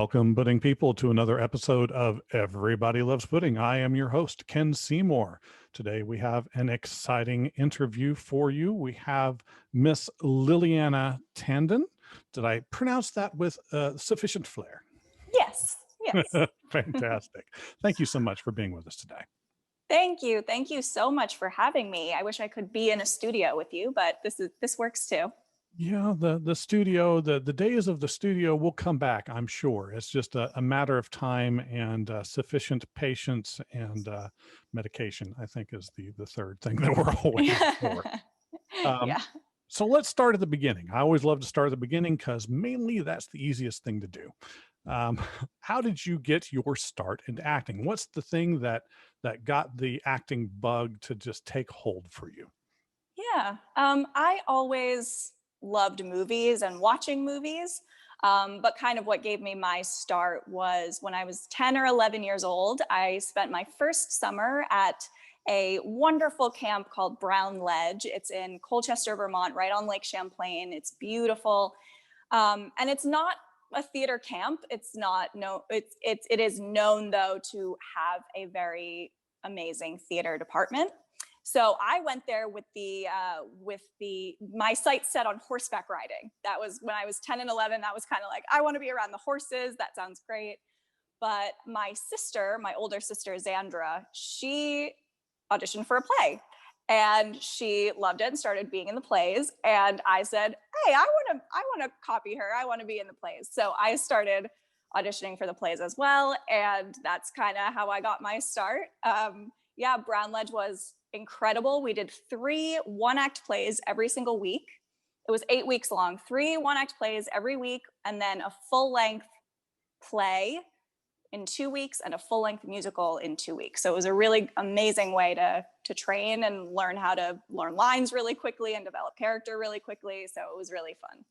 Welcome, pudding people, to another episode of Everybody Loves Pudding. I am your host, Ken Seymour. Today we have an exciting interview for you. We have Miss Liliana Tandon. Did I pronounce that with sufficient flair? Yes. Fantastic. Thank you so much for being with us today. Thank you. Thank you so much for having me. I wish I could be in a studio with you, but this works too. Yeah, the studio, the days of the studio will come back, I'm sure. It's just a matter of time and sufficient patience and medication, I think, is the third thing that we're all waiting for. Yeah. So let's start at the beginning. I always love to start at the beginning because mainly that's the easiest thing to do. How did you get your start in acting? What's the thing that got the acting bug to just take hold for you? Yeah. I always loved movies and watching movies. But kind of what gave me my start was when I was 10 or 11 years old. I spent my first summer at a wonderful camp called Brown Ledge. It's in Colchester, Vermont, right on Lake Champlain. It's beautiful. And it's not a theater camp. It is known though to have a very amazing theater department. So I went there with my sights set on horseback riding. That was when I was 10 and 11. That was kind of like, I want to be around the horses. That sounds great. But my older sister, Xandra, she auditioned for a play and she loved it and started being in the plays. And I said, hey, I want to copy her. I want to be in the plays. So I started auditioning for the plays as well. And that's kind of how I got my start. Brown Ledge was incredible. We did 3 one-act plays every single week. It was 8 weeks long, 3 one-act plays every week, and then a full-length play in 2 weeks and a full-length musical in 2 weeks. So it was a really amazing way to train and learn how to learn lines really quickly and develop character really quickly. So it was really fun.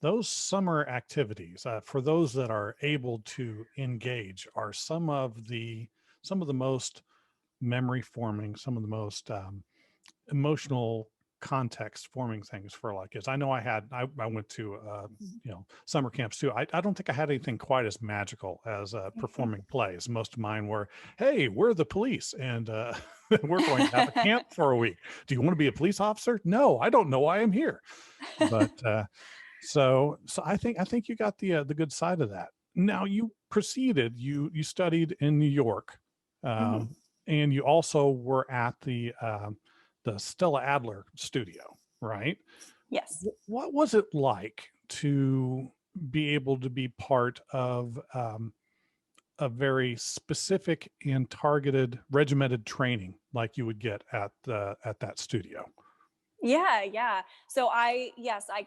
Those summer activities, for those that are able to engage, are some of the most memory forming, some of the most emotional context forming things for a lot of kids. I know I went to summer camps too. I don't think I had anything quite as magical as performing plays. Most of mine were, hey, we're the police and we're going to have a camp for a week. Do you want to be a police officer? No, I don't know why I'm here. But so I think you got the good side of that. Now you proceeded, you studied in New York. And you also were at the Stella Adler studio, right? Yes. What was it like to be able to be part of a very specific and targeted, regimented training like you would get at that studio? Yeah. So I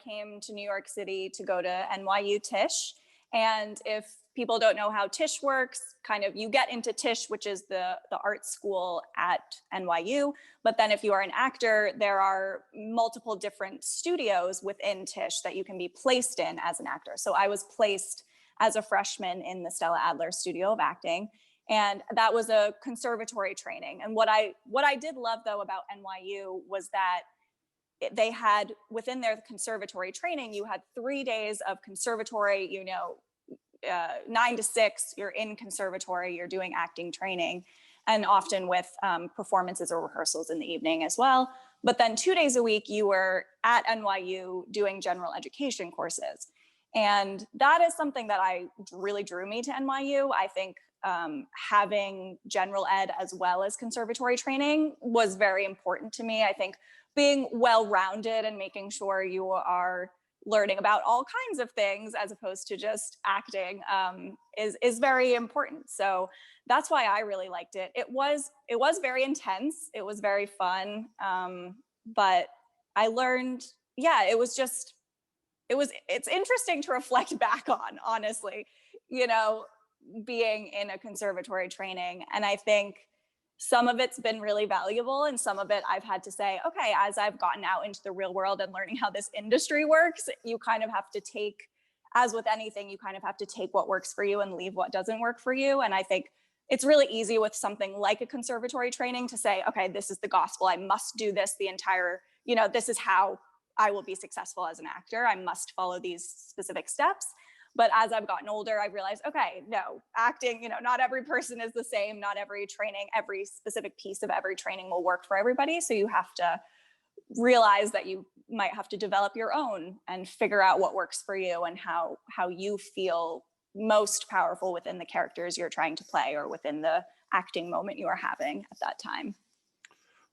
came to New York City to go to NYU Tisch. And if people don't know how Tisch works, kind of you get into Tisch, which is the art school at NYU. But then if you are an actor, there are multiple different studios within Tisch that you can be placed in as an actor. So I was placed as a freshman in the Stella Adler Studio of Acting. And that was a conservatory training. And what I did love though about NYU was that they had within their conservatory training, you had 3 days of conservatory, 9 to 6, you're in conservatory, you're doing acting training, and often with performances or rehearsals in the evening as well. But then 2 days a week, you were at NYU doing general education courses. And that is something that really drew me to NYU. I think having general ed as well as conservatory training was very important to me. I think being well-rounded and making sure you are learning about all kinds of things as opposed to just acting is very important. So that's why I really liked it. It was very intense. It was very fun. But I learned, it's interesting to reflect back on, honestly, being in a conservatory training. And I think some of it's been really valuable and some of it I've had to say, okay, as I've gotten out into the real world and learning how this industry works, you kind of have to take, as with anything, you kind of have to take what works for you and leave what doesn't work for you. And I think it's really easy with something like a conservatory training to say, okay, this is the gospel. I must do this the entire, this is how I will be successful as an actor. I must follow these specific steps. But as I've gotten older, I realized, okay, no, acting, not every person is the same. Not every training, every specific piece of every training will work for everybody. So you have to realize that you might have to develop your own and figure out what works for you and how you feel most powerful within the characters you're trying to play or within the acting moment you are having at that time.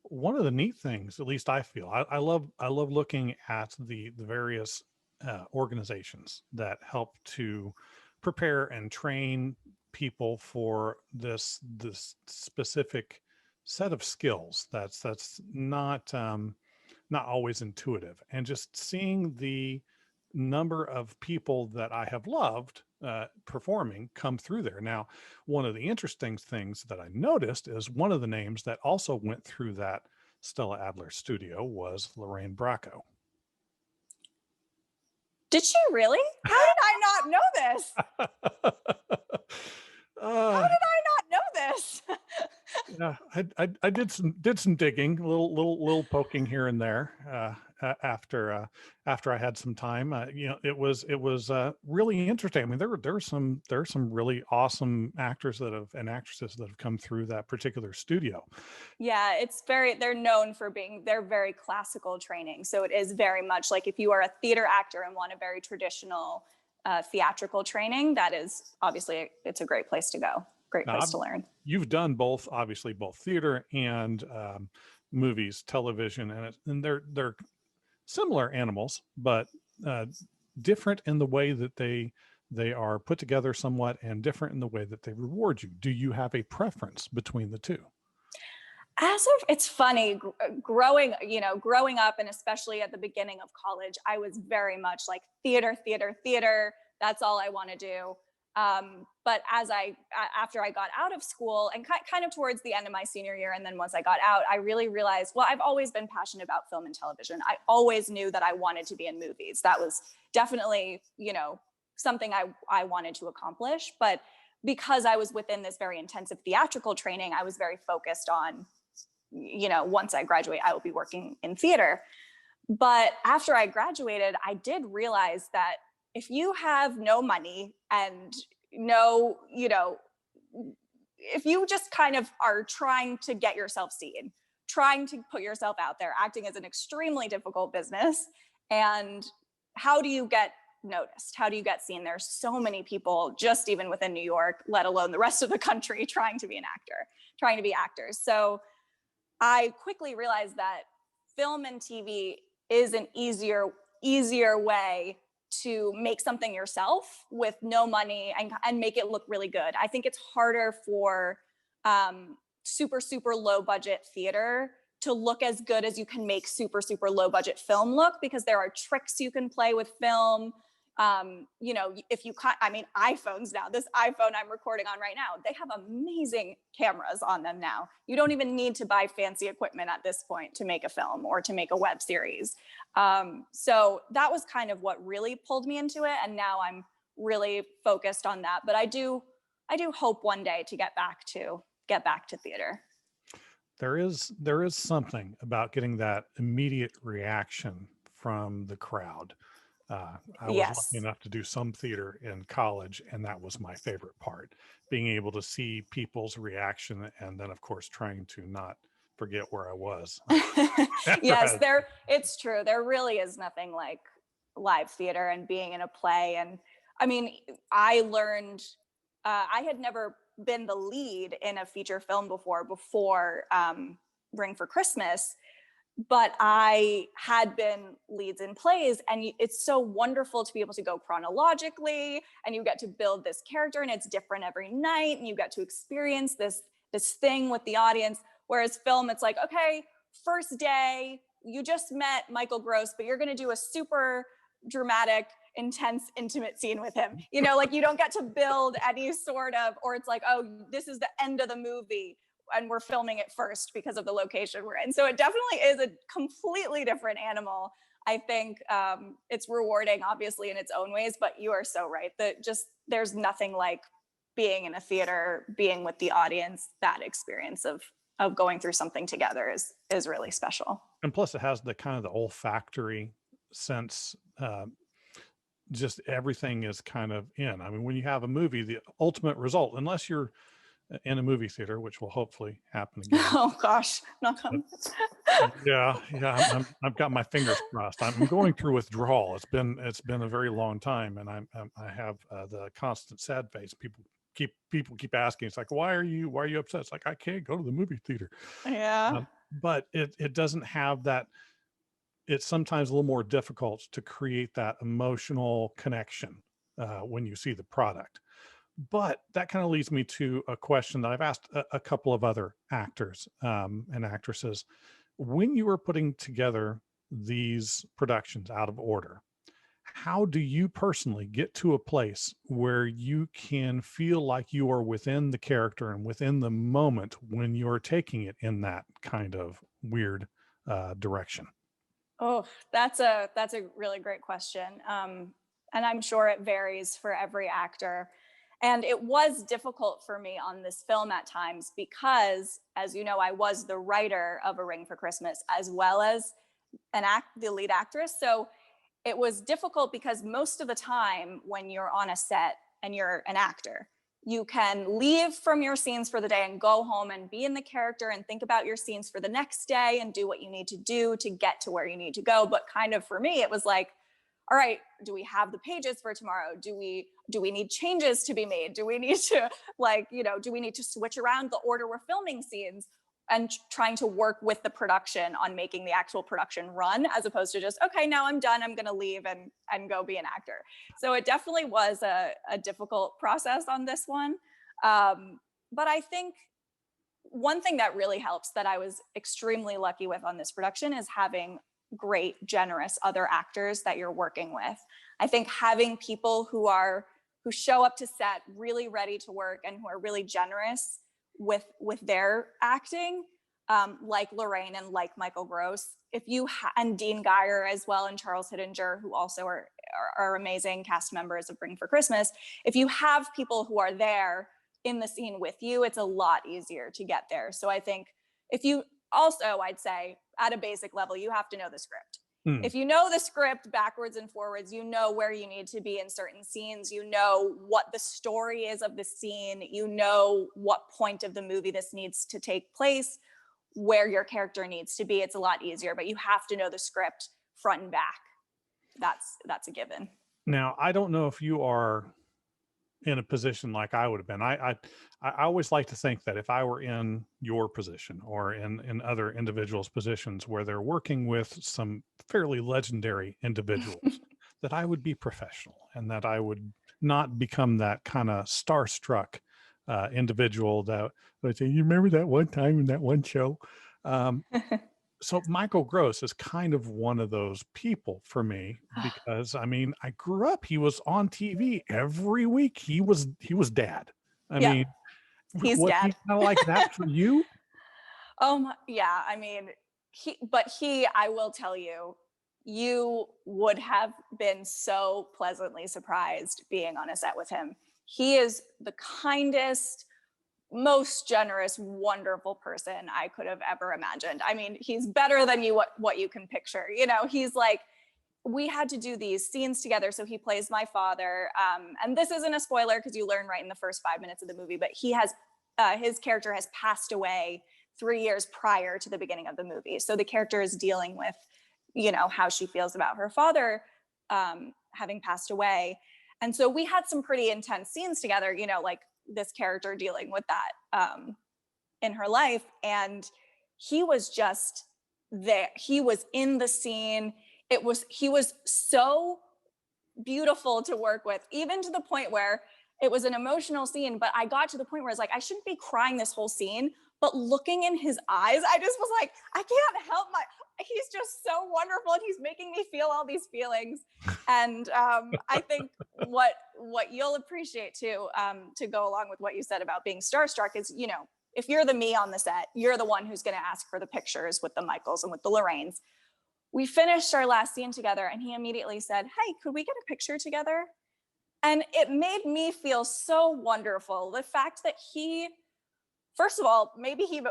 One of the neat things, at least I feel, I love looking at the various organizations that help to prepare and train people for this specific set of skills that's not always intuitive, and just seeing the number of people that I have loved performing come through there. Now, one of the interesting things that I noticed is one of the names that also went through that Stella Adler studio was Lorraine Bracco. Did she really? How did I not know this? How did I not know this? Yeah, I did some digging, a little poking here and there after I had some time. It was really interesting. I mean, there are some really awesome actors and actresses that have come through that particular studio. Yeah, they're known for they're very classical training. So it is very much like if you are a theater actor and want a very traditional theatrical training, that is obviously, it's a great place to go. Great Now, place to learn. You've done obviously both theater and movies, television, and they're similar animals, but different in the way that they are put together somewhat, and different in the way that they reward you. Do you have a preference between the two? It's funny, growing up, and especially at the beginning of college, I was very much like theater. That's all I want to do. But after I got out of school and kind of towards the end of my senior year, and then once I got out, I really realized, well, I've always been passionate about film and television. I always knew that I wanted to be in movies. That was definitely, something I wanted to accomplish. But because I was within this very intensive theatrical training, I was very focused on, once I graduate, I will be working in theater. But after I graduated, I did realize that if you have no money and if you just kind of are trying to get yourself seen, trying to put yourself out there, acting is an extremely difficult business. And how do you get noticed? How do you get seen? There's so many people, just even within New York, let alone the rest of the country, trying to be an actor, trying to be actors. So I quickly realized that film and TV is an easier way to make something yourself with no money and make it look really good. I think it's harder for super low budget theater to look as good as you can make super low budget film look, because there are tricks you can play with film. If you iPhones now, this iPhone I'm recording on right now, they have amazing cameras on them now. You don't even need to buy fancy equipment at this point to make a film or to make a web series. So that was kind of what really pulled me into it. And now I'm really focused on that. But I do hope one day to get back to theater. There is something about getting that immediate reaction from the crowd. I was lucky enough to do some theater in college, and that was my favorite part, being able to see people's reaction, and then of course trying to not forget where I was. Yes, it's true. There really is nothing like live theater and being in a play. And I mean, I learned, I had never been the lead in a feature film before Ring for Christmas, but I had been leads in plays, and it's so wonderful to be able to go chronologically, and you get to build this character, and it's different every night, and you get to experience this thing with the audience. Whereas film, it's like, okay, first day, you just met Michael Gross, but you're going to do a super dramatic, intense, intimate scene with him. Like you don't get to build any sort of, or it's like, oh, this is the end of the movie, and we're filming it first because of the location we're in. So it definitely is a completely different animal. I think it's rewarding, obviously, in its own ways, but you are so right that there's nothing like being in a theater, being with the audience. That experience of going through something together is really special. And plus it has the kind of the olfactory sense just everything is kind of in. I mean, when you have a movie, the ultimate result, unless you're in a movie theater, which will hopefully happen again. Oh gosh, knock But on. yeah, I've got my fingers crossed. I'm going through withdrawal. It's been a very long time, and I have the constant sad face. People keep asking. It's like, why are you upset? It's like, I can't go to the movie theater. Yeah. But it doesn't have that. It's sometimes a little more difficult to create that emotional connection when you see the product. But that kind of leads me to a question that I've asked a couple of other actors and actresses. When you are putting together these productions out of order, how do you personally get to a place where you can feel like you are within the character and within the moment when you're taking it in that kind of weird direction? Oh, that's a really great question. And I'm sure it varies for every actor. And it was difficult for me on this film at times because, as you know, I was the writer of A Ring for Christmas as well as the lead actress. So it was difficult because most of the time when you're on a set and you're an actor, you can leave from your scenes for the day and go home and be in the character and think about your scenes for the next day and do what you need to do to get to where you need to go. But kind of for me, it was like, all right, do we have the pages for tomorrow? Do we need changes to be made? Do we need to do we need to switch around the order we're filming scenes? And trying to work with the production on making the actual production run, as opposed to just, okay, now I'm done, I'm gonna leave and go be an actor. So it definitely was a difficult process on this one. But I think one thing that really helps that I was extremely lucky with on this production is having great, generous other actors that you're working with. I think having people who show up to set really ready to work and who are really generous with their acting, like Lorraine and like Michael Gross, and Dean Geyer as well, and Charles Hittinger, who also are amazing cast members of Bring for Christmas. If you have people who are there in the scene with you, it's a lot easier to get there. So I think if you also, I'd say at a basic level, you have to know the script. Hmm. If you know the script backwards and forwards, you know where you need to be in certain scenes, you know what the story is of the scene, you know what point of the movie this needs to take place, where your character needs to be. It's a lot easier, but you have to know the script front and back. That's a given. Now, I don't know if you are in a position like I would have been. I always like to think that if I were in your position or in other individuals' positions where they're working with some fairly legendary individuals, that I would be professional and that I would not become that kind of starstruck individual that would say, "You remember that one time in that one show?" Um, so Michael Gross is kind of one of those people for me because I mean I grew up. He was on TV every week. He was dad. I Yep, mean, he's was he dad. kind of like that for you? Yeah, I mean, I will tell you, you would have been so pleasantly surprised being on a set with him. He is the kindest, most generous, wonderful person I could have ever imagined. I mean, he's better than what you can picture. You know, he's like, we had to do these scenes together. So he plays my father. And this isn't a spoiler because you learn right in the first 5 minutes of the movie, but his character has passed away 3 years prior to the beginning of the movie. So the character is dealing with, how she feels about her father having passed away. And so we had some pretty intense scenes together, like this character dealing with that in her life. And he was just there. He was in the scene. He was so beautiful to work with, even to the point where it was an emotional scene, but I got to the point where it's like, I shouldn't be crying this whole scene, but looking in his eyes, I just was like, I can't help he's just so wonderful and he's making me feel all these feelings. And I think what you'll appreciate too, to go along with what you said about being starstruck is, if you're the me on the set, you're the one who's going to ask for the pictures with the Michaels and with the Lorraines. We finished our last scene together and he immediately said, "Hey, could we get a picture together?" And it made me feel so wonderful. The fact that first of all, maybe he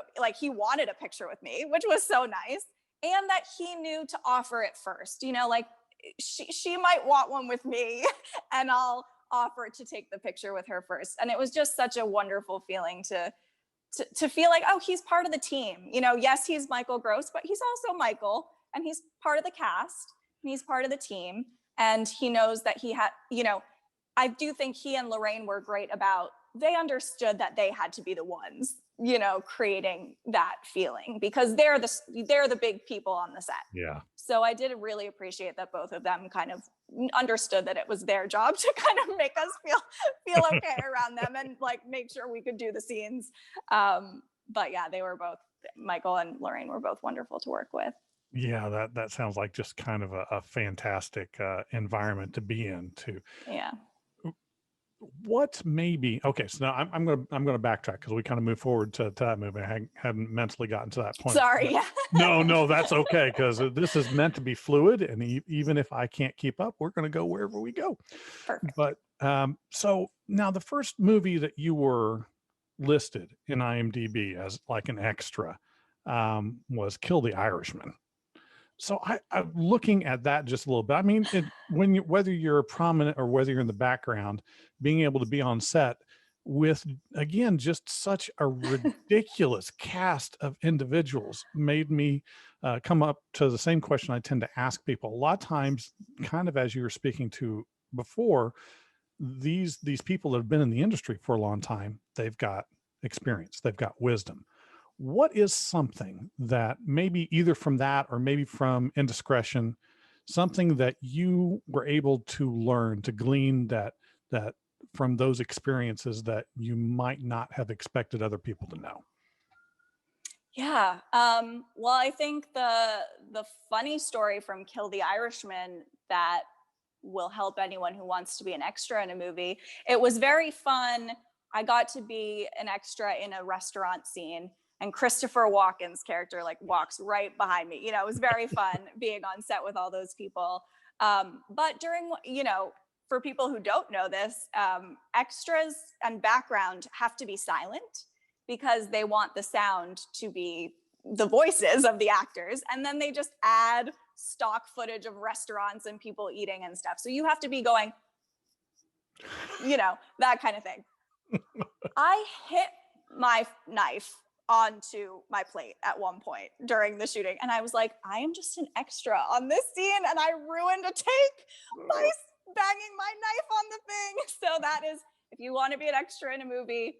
wanted a picture with me, which was so nice. And that he knew to offer it first, she might want one with me, and I'll offer to take the picture with her first. And it was just such a wonderful feeling to feel like, oh, he's part of the team. You know, yes, he's Michael Gross, but he's also Michael, and he's part of the cast, and he's part of the team, and he knows that he had, you know, I do think he and Lorraine were great about, they understood that they had to be the ones, you know, creating that feeling, because they're the big people on the set. Yeah. So I did really appreciate that both of them kind of understood that it was their job to kind of make us feel okay around them, and like make sure we could do the scenes. But yeah, they were both, Michael and Lorraine were both wonderful to work with. Yeah, that sounds like just kind of a fantastic environment to be in too. Yeah. What maybe okay, so now I'm gonna backtrack because we kind of move forward to that movie. I hadn't mentally gotten to that point. Sorry. Yeah. No, that's okay, because this is meant to be fluid, and even if I can't keep up, we're gonna go wherever we go. Perfect. But so now the first movie that you were listed in IMDb as like an extra was Kill the Irishman. So I'm looking at that just a little bit. I mean, when whether you're prominent or whether you're in the background, being able to be on set with, again, just such a ridiculous cast of individuals made me come up to the same question I tend to ask people. A lot of times, kind of as you were speaking to before, these people that have been in the industry for a long time, they've got experience, they've got wisdom. What is something that maybe either from that or maybe from indiscretion, something that you were able to learn, to glean that from those experiences that you might not have expected other people to know? Yeah. Well, I think the funny story from Kill the Irishman that will help anyone who wants to be an extra in a movie. It was very fun. I got to be an extra in a restaurant scene, and Christopher Walken's character like walks right behind me. You know, it was very fun being on set with all those people. But during, you know, for people who don't know this, extras and background have to be silent because they want the sound to be the voices of the actors. And then they just add stock footage of restaurants and people eating and stuff. So you have to be going, you know, that kind of thing. I hit my knife onto my plate at one point during the shooting, and I was like, I am just an extra on this scene, and I ruined a take by banging my knife on the thing. So that is, if you want to be an extra in a movie,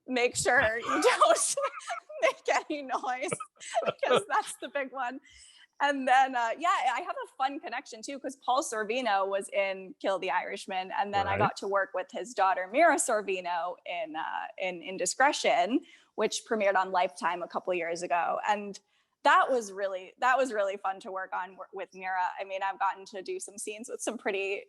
make sure you don't make any noise, because that's the big one. And then, yeah, I have a fun connection too, because Paul Sorvino was in Kill the Irishman, and then I got to work with his daughter Mira Sorvino in Indiscretion, which premiered on Lifetime a couple years ago, and that was really fun to work on with Mira. I mean, I've gotten to do some scenes with some pretty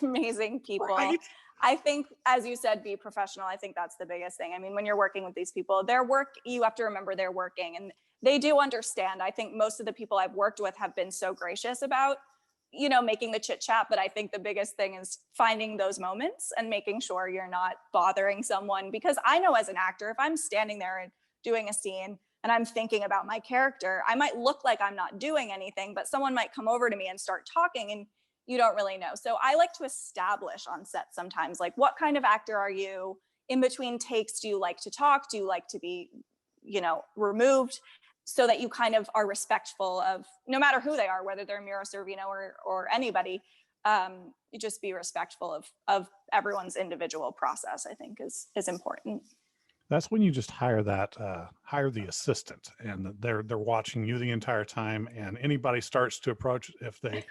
amazing people. Right. I think, as you said, be professional. I think that's the biggest thing. I mean, when you're working with these people, their work, you have to remember they're working, and they do understand. I think most of the people I've worked with have been so gracious about, you know, making the chit chat. But I think the biggest thing is finding those moments and making sure you're not bothering someone. Because I know as an actor, if I'm standing there and doing a scene and I'm thinking about my character, I might look like I'm not doing anything, but someone might come over to me and start talking, and you don't really know. So I like to establish on set sometimes, like, what kind of actor are you? In between takes, do you like to talk? Do you like to be, you know, removed? So that you kind of are respectful of, no matter who they are, whether they're Mira Sorvino or anybody, you just be respectful of everyone's individual process, I think is important. That's when you just hire the assistant, and they're watching you the entire time, and anybody starts to approach, if they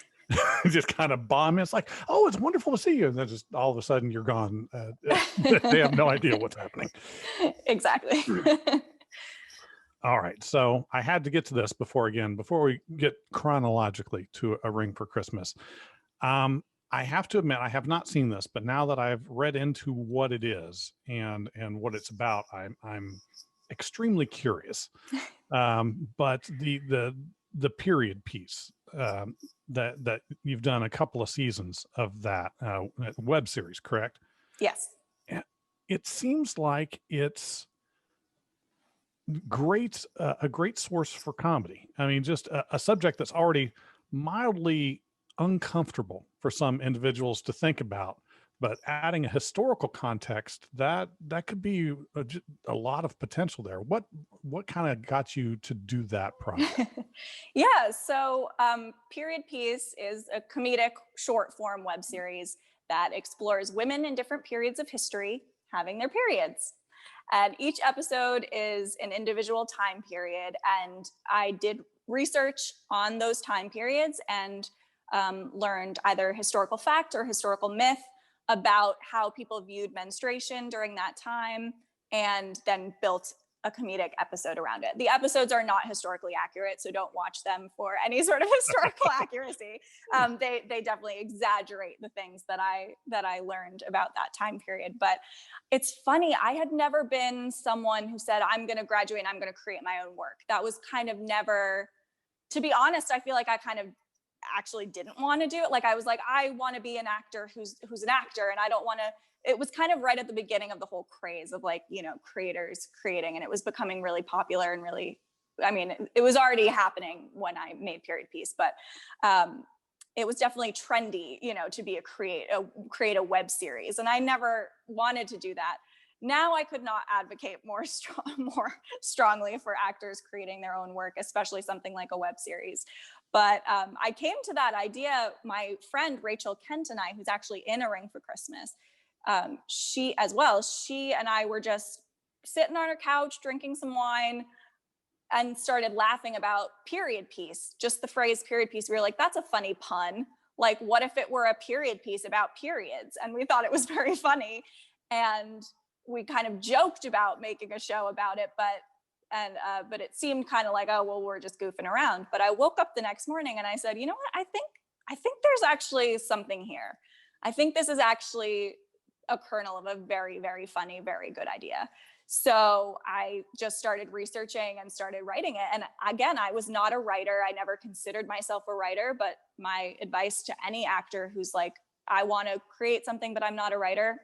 just kind of bomb, it's like, oh, it's wonderful to see you, and then just all of a sudden you're gone. They have no idea what's happening. Exactly. All right, so I had to get to this before we get chronologically to A Ring for Christmas. I have to admit, I have not seen this, but now that I've read into what it is and what it's about, I'm extremely curious. But the period piece, that you've done a couple of seasons of that web series, correct? Yes. It seems like it's a great source for comedy. I mean, just a subject that's already mildly uncomfortable for some individuals to think about. But adding a historical context, that could be a lot of potential there. What kind of got you to do that project? Yeah, so Period Piece is a comedic short form web series that explores women in different periods of history having their periods. And each episode is an individual time period. And I did research on those time periods and learned either historical fact or historical myth about how people viewed menstruation during that time, and then built a comedic episode around it. The episodes are not historically accurate, so don't watch them for any sort of historical accuracy. They definitely exaggerate the things that I learned about that time period. But it's funny, I had never been someone who said, I'm going to graduate and I'm going to create my own work. That was kind of never, to be honest, I feel like I kind of actually didn't want to do it. Like I was like, I want to be an actor who's an actor, and I don't want to. It was kind of right at the beginning of the whole craze of like, creators creating, and it was becoming really popular and really, I mean, it was already happening when I made Period Piece, but it was definitely trendy, to be create a web series, and I never wanted to do that. Now I could not advocate more strongly for actors creating their own work, especially something like a web series. But I came to that idea. My friend Rachel Kent and I, who's actually in A Ring for Christmas, she and I were just sitting on her couch drinking some wine and started laughing about period piece, just the phrase period piece. We were like, that's a funny pun. Like, what if it were a period piece about periods? And we thought it was very funny. And we kind of joked about making a show about it, but it seemed kind of like, oh, well, we're just goofing around. But I woke up the next morning and I said, you know what? I think there's actually something here. I think this is actually a kernel of a very, very funny, very good idea. So I just started researching and started writing it. And again, I was not a writer. I never considered myself a writer, but my advice to any actor who's like, I want to create something, but I'm not a writer,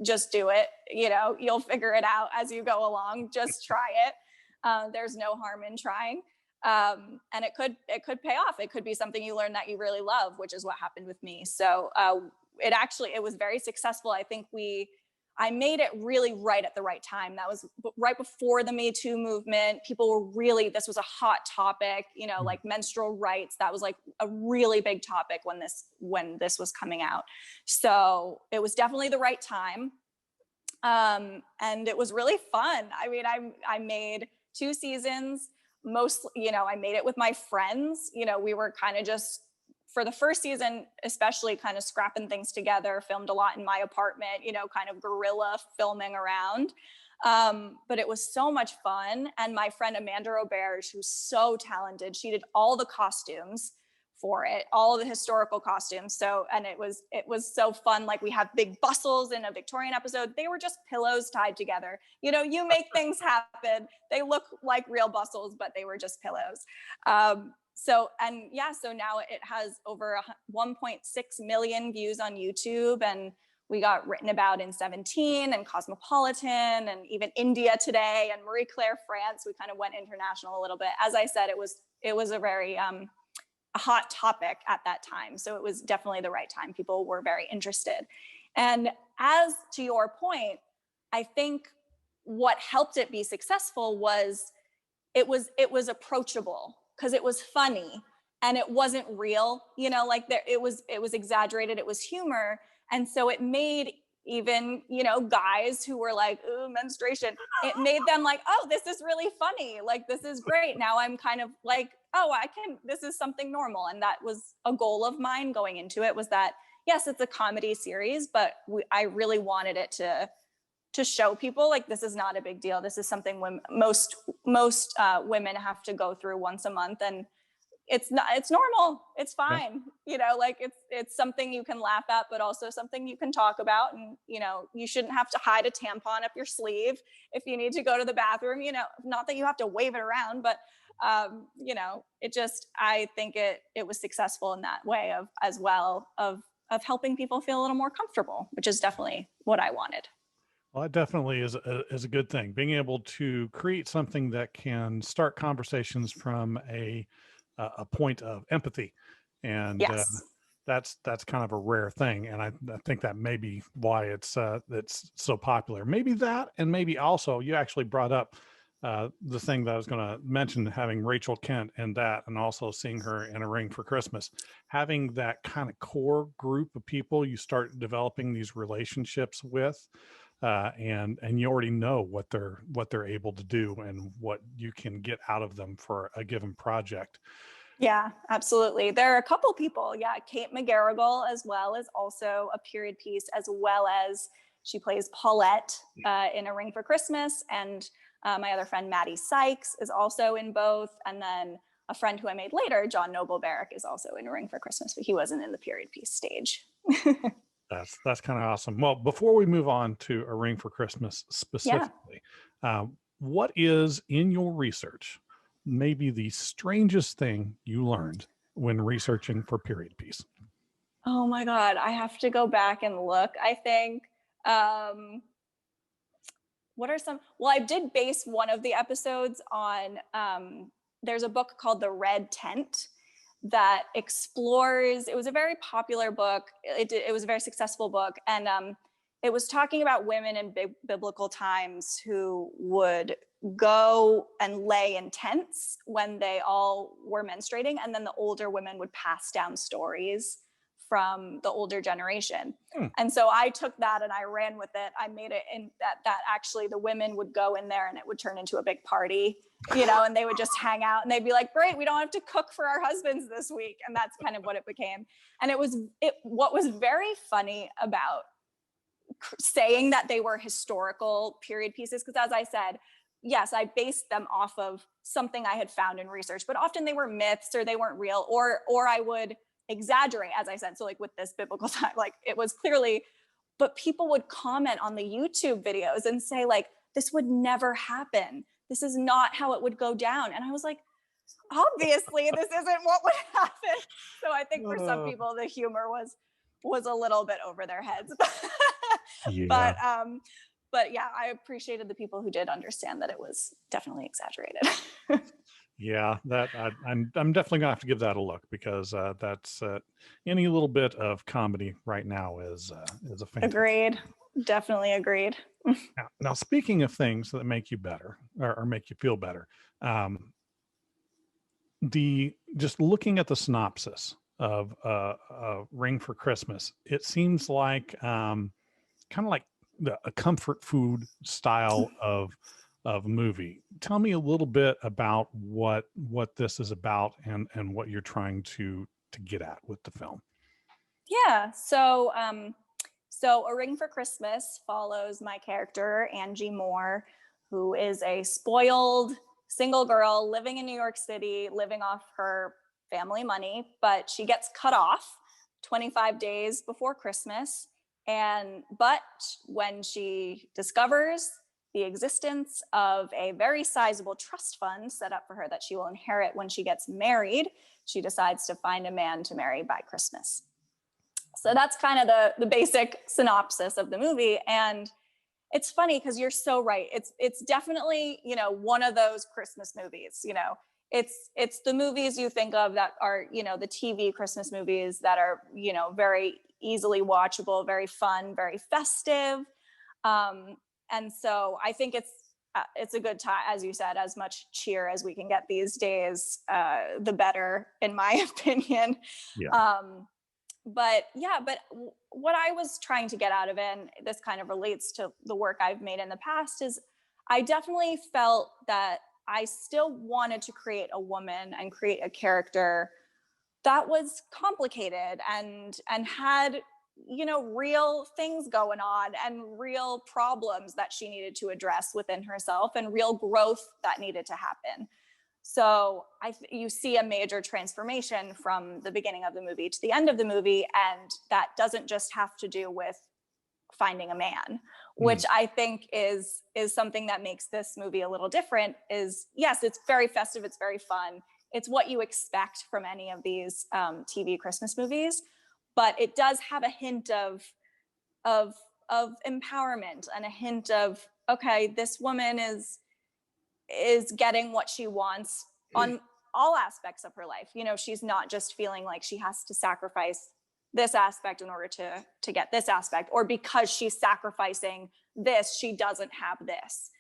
just do it. You'll figure it out as you go along. Just try it. There's no harm in trying. And it could pay off. It could be something you learn that you really love, which is what happened with me. So it was very successful. I think I made it really right at the right time. That was right before the Me Too movement. People were really, this was a hot topic, like menstrual rights. That was like a really big topic when this was coming out. So it was definitely the right time. And it was really fun. I mean, I made 2 seasons. Mostly, I made it with my friends. We were kind of just, for the first season, especially kind of scrapping things together, filmed a lot in my apartment, kind of guerrilla filming around. But it was so much fun. And my friend Amanda Roberge, who's so talented, she did all the costumes for it, all of the historical costumes. And it was so fun. Like, we have big bustles in a Victorian episode. They were just pillows tied together. You make things happen. They look like real bustles, but they were just pillows. So now it has over 1.6 million views on YouTube, and we got written about in 17 and Cosmopolitan and even India Today and Marie Claire France. We kind of went international a little bit. As I said, it was a very a hot topic at that time. So it was definitely the right time. People were very interested. And as to your point, I think what helped it be successful was it was approachable, because it was funny and it wasn't real, it was exaggerated, it was humor. And so it made even, guys who were like, ooh, menstruation, it made them like, oh, this is really funny. Like, this is great. Now I'm kind of like, oh, this is something normal. And that was a goal of mine going into it, was that, yes, it's a comedy series, but I really wanted it to show people, like, this is not a big deal. This is something most women have to go through once a month, and it's normal. It's fine. Yeah. It's something you can laugh at, but also something you can talk about. And, you shouldn't have to hide a tampon up your sleeve if you need to go to the bathroom, not that you have to wave it around, but, I think it was successful in that way of helping people feel a little more comfortable, which is definitely what I wanted. Well, that definitely is a good thing. Being able to create something that can start conversations from a point of empathy, and Yes. that's kind of a rare thing, and I think that may be why it's so popular. Maybe that, and maybe also you actually brought up the thing that I was going to mention, having Rachel Kent in that, and also seeing her in A Ring for Christmas, having that kind of core group of people you start developing these relationships with, and you already know what they're able to do and what you can get out of them for a given project. Yeah, absolutely. There are a couple people. Yeah, Kate McGarrigle as well is also a period piece, as well as she plays Paulette in A Ring for Christmas, and my other friend Maddie Sykes is also in both, and then a friend who I made later, John Noblebarrick, is also in A Ring for Christmas, but he wasn't in the period piece stage. That's kind of awesome. Well, before we move on to A Ring for Christmas Yeah. specifically, what is in your research maybe the strangest thing you learned when researching for period piece? Oh my God, I have to go back and look. I think what are some, well, I did base one of the episodes on there's a book called The Red Tent that explores, it was a very popular book, it was a very successful book, and it was talking about women in biblical times who would go and lay in tents when they all were menstruating, and then the older women would pass down stories from the older generation. Hmm. And so I took that and I ran with it. I made it in that actually the women would go in there and it would turn into a big party, you know, and they would just hang out and they'd be like, great, we don't have to cook for our husbands this week. And that's kind of what it became. And what was very funny about saying that they were historical period pieces, because as I said, yes, I based them off of something I had found in research, but often they were myths or they weren't real, or I would exaggerate, as I said. So like with this biblical time, like it was clearly, but people would comment on the YouTube videos and say like, this would never happen. This is not how it would go down. And I was like, obviously this isn't what would happen. So I think for some people the humor was a little bit over their heads. Yeah. but but yeah, I appreciated the people who did understand that it was definitely exaggerated. Yeah, I'm definitely gonna have to give that a look, because that's any little bit of comedy right now is a fantastic. Agreed. Definitely agreed. Now, speaking of things that make you better, or make you feel better, the just looking at the synopsis of Ring for Christmas, it seems like kind of like a comfort food style of movie. Tell me a little bit about what this is about, and what you're trying to get at with the film. Yeah. So A Ring for Christmas follows my character, Angie Moore, who is a spoiled single girl living in New York City, living off her family money, but she gets cut off 25 days before Christmas. But when she discovers the existence of a very sizable trust fund set up for her that she will inherit when she gets married, she decides to find a man to marry by Christmas. So that's kind of the basic synopsis of the movie. And it's funny because you're so right. It's definitely, you know, one of those Christmas movies, you know. It's the movies you think of that are, you know, the TV Christmas movies that are, you know, very easily watchable, very fun, very festive. And so I think it's a good time, as you said, as much cheer as we can get these days, the better, in my opinion. Yeah. But yeah, what I was trying to get out of it, and this kind of relates to the work I've made in the past, is I definitely felt that I still wanted to create a woman and create a character that was complicated and had, you know, real things going on and real problems that she needed to address within herself and real growth that needed to happen. So you see a major transformation from the beginning of the movie to the end of the movie, and that doesn't just have to do with finding a man, which I think is something that makes this movie a little different. Is yes, it's very festive, it's very fun, it's what you expect from any of these TV Christmas movies, but it does have a hint of empowerment and a hint of, okay, this woman is getting what she wants on all aspects of her life. You know, she's not just feeling like she has to sacrifice this aspect in order to get this aspect, or because she's sacrificing this, she doesn't have this.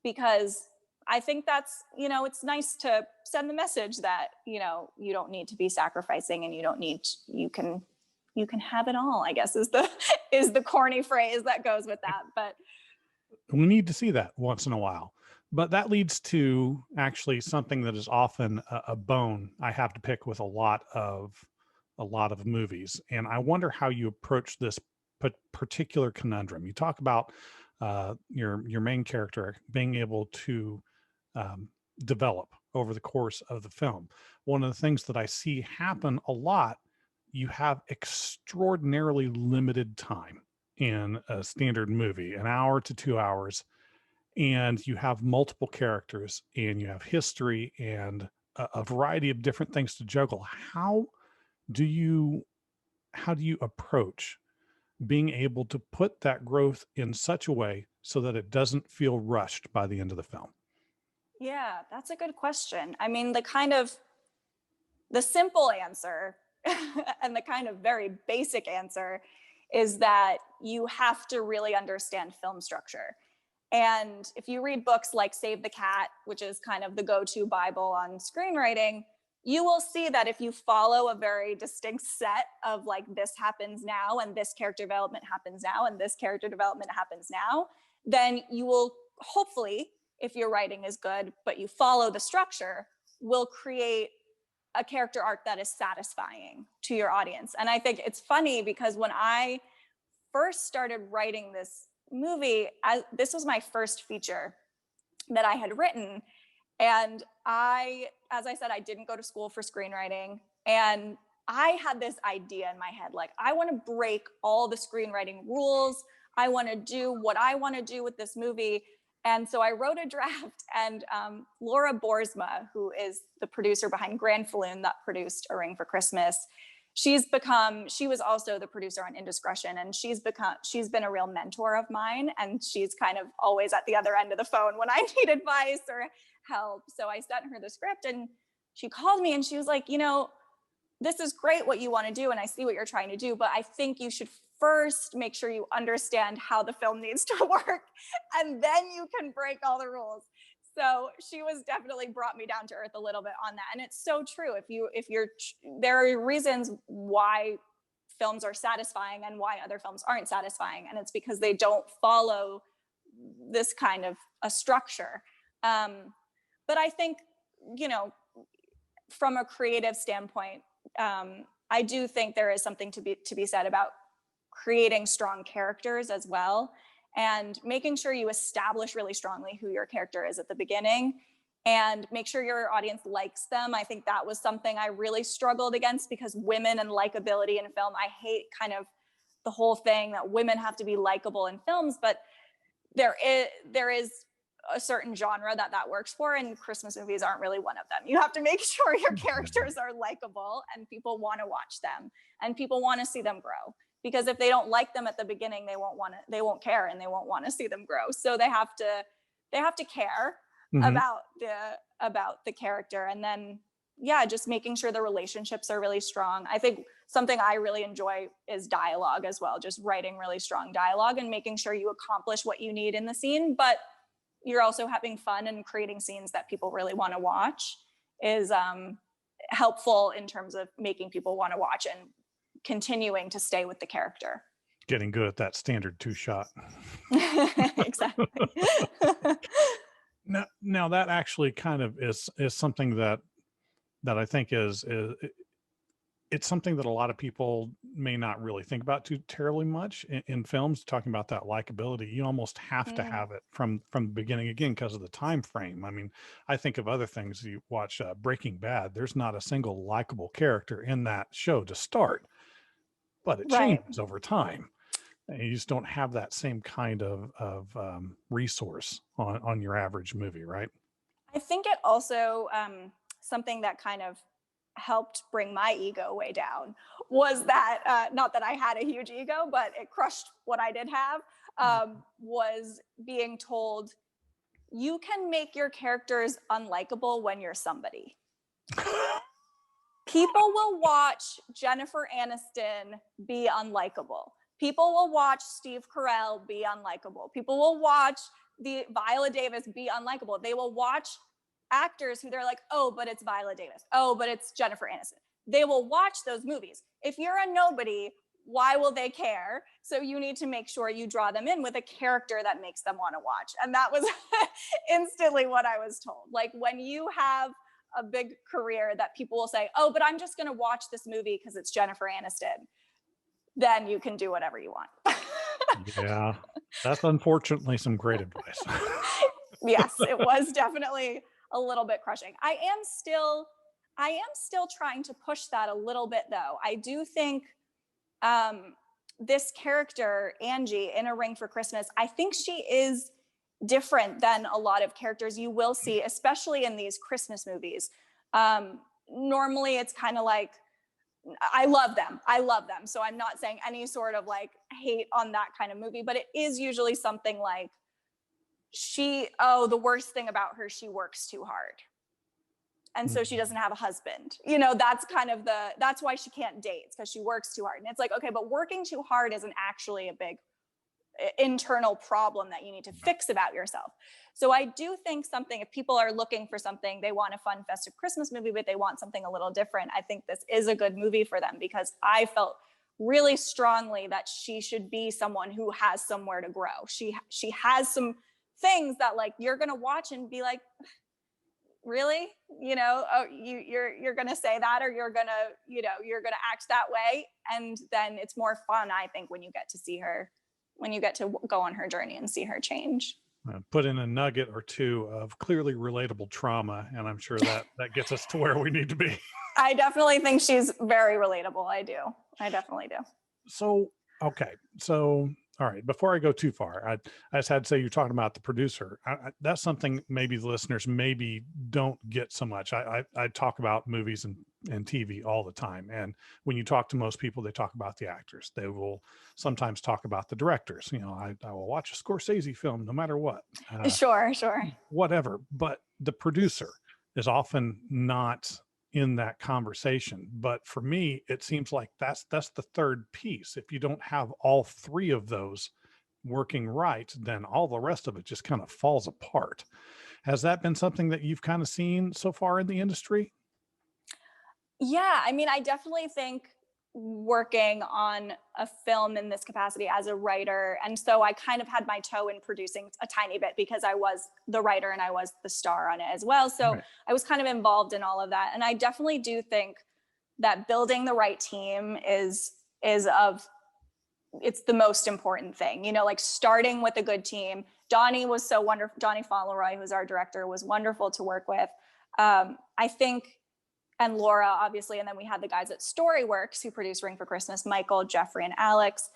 Because I think that's, you know, it's nice to send the message that, you know, you don't need to be sacrificing, and you don't need, you can have it all, I guess, is the is the corny phrase that goes with that. But We need to see that once in a while. But that leads to actually something that is often a bone I have to pick with a lot of movies, and I wonder how you approach this particular conundrum. You talk about your main character being able to um, develop over the course of the film. One of the things that I see happen a lot, you have extraordinarily limited time in a standard movie, an hour to 2 hours, and you have multiple characters and you have history and a variety of different things to juggle. Do you how do you approach being able to put that growth in such a way so that it doesn't feel rushed by the end of the film? yeah, that's a good question. I mean, the simple answer and the kind of very basic answer is that you have to really understand film structure. And if you read books like Save the Cat, which is kind of the go-to Bible on screenwriting, you will see that if you follow a very distinct set of like, this happens now, and this character development happens now, and this character development happens now, then you will hopefully, if your writing is good, but you follow the structure, will create a character arc that is satisfying to your audience. And I think it's funny because when I first started writing this movie, this was my first feature that I had written. And as I said, I didn't go to school for screenwriting. And I had this idea in my head, like, I want to break all the screenwriting rules. I want to do what I want to do with this movie. And so I wrote a draft, and Laura Boersma, who is the producer behind Grand Falloon that produced A Ring for Christmas, she was also the producer on Indiscretion, and she's been a real mentor of mine, and she's kind of always at the other end of the phone when I need advice or help. So I sent her the script, and she called me and she was like, you know, this is great what you want to do, and I see what you're trying to do, but I think you should first make sure you understand how the film needs to work, and then you can break all the rules. So she was definitely brought me down to earth a little bit on that. And it's so true. There are reasons why films are satisfying and why other films aren't satisfying. And it's because they don't follow this kind of a structure. But I think, you know, from a creative standpoint, I do think there is something to be said about creating strong characters as well, and making sure you establish really strongly who your character is at the beginning, and make sure your audience likes them. I think that was something I really struggled against, because women and likability in film, I hate kind of the whole thing that women have to be likable in films, but there is a certain genre that works for, and Christmas movies aren't really one of them. You have to make sure your characters are likable and people want to watch them and people want to see them grow, because if they don't like them at the beginning, they won't care, and they won't want to see them grow. So they have to care Mhm. about the character. And then, yeah, just making sure the relationships are really strong. I think something I really enjoy is dialogue as well, just writing really strong dialogue and making sure you accomplish what you need in the scene, but you're also having fun and creating scenes that people really want to watch is helpful in terms of making people want to watch and continuing to stay with the character. Getting good at that standard two shot. Exactly. Now that actually kind of is something that I think it's something that a lot of people may not really think about too terribly much in films. Talking about that likability, you almost have to Mm, have it from the beginning, again, because of the time frame. I mean, I think of other things. You watch Breaking Bad, there's not a single likable character in that show to start, but it right. changes over time, and you just don't have that same kind of resource on your average movie, right? I think it also, something that kind of helped bring my ego way down was that, not that I had a huge ego, but it crushed what I did have, was being told, you can make your characters unlikable when you're somebody. People will watch Jennifer Aniston be unlikable. People will watch Steve Carell be unlikable. People will watch the Viola Davis be unlikable. They will watch actors who they're like, oh, but it's Viola Davis. Oh, but it's Jennifer Aniston. They will watch those movies. If you're a nobody, why will they care? So you need to make sure you draw them in with a character that makes them want to watch. And that was instantly what I was told. Like, when you have a big career that people will say, oh, but I'm just going to watch this movie because it's Jennifer Aniston, then you can do whatever you want. Yeah, that's unfortunately some great advice. Yes, it was definitely a little bit crushing. I am still trying to push that a little bit, though. I do think this character, Angie, in A Ring for Christmas, I think she is different than a lot of characters you will see, especially in these Christmas movies. Normally, it's kind of like, I love them. So I'm not saying any sort of like hate on that kind of movie, but it is usually something like, the worst thing about her, she works too hard. And so she doesn't have a husband. That's why she can't date. It's because she works too hard. And it's like, okay, but working too hard isn't actually a big internal problem that you need to fix about yourself. So I do think if people are looking for something, they want a fun, festive Christmas movie, but they want something a little different, I think this is a good movie for them, because I felt really strongly that she should be someone who has somewhere to grow. She has some things that, like, you're going to watch and be like, really, you're gonna say that, or you're gonna act that way. And then it's more fun, I think, when you get to go on her journey and see her change. Put in a nugget or two of clearly relatable trauma, and I'm sure that gets us to where we need to be. I definitely think she's very relatable. I definitely do. So, okay. So, all right. Before I go too far, I just had to say, you're talking about the producer. That's something maybe the listeners maybe don't get so much. I talk about movies and TV all the time. And when you talk to most people, they talk about the actors. They will sometimes talk about the directors. I will watch a Scorsese film no matter what. Sure. Whatever. But the producer is often not in that conversation. But for me, it seems like that's the third piece. If you don't have all three of those working right, then all the rest of it just kind of falls apart. Has that been something that you've kind of seen so far in the industry? Yeah, I mean, I definitely think working on a film in this capacity as a writer, and so I kind of had my toe in producing a tiny bit because I was the writer and I was the star on it as well. So Right. I was kind of involved in all of that. And I definitely do think that building the right team is it's the most important thing, like starting with a good team. Donnie was so wonderful. Donnie Fauntleroy, who's our director, was wonderful to work with. I think, and Laura, obviously, and then we had the guys at Storyworks who produced Ring for Christmas, Michael, Jeffrey, and Alex.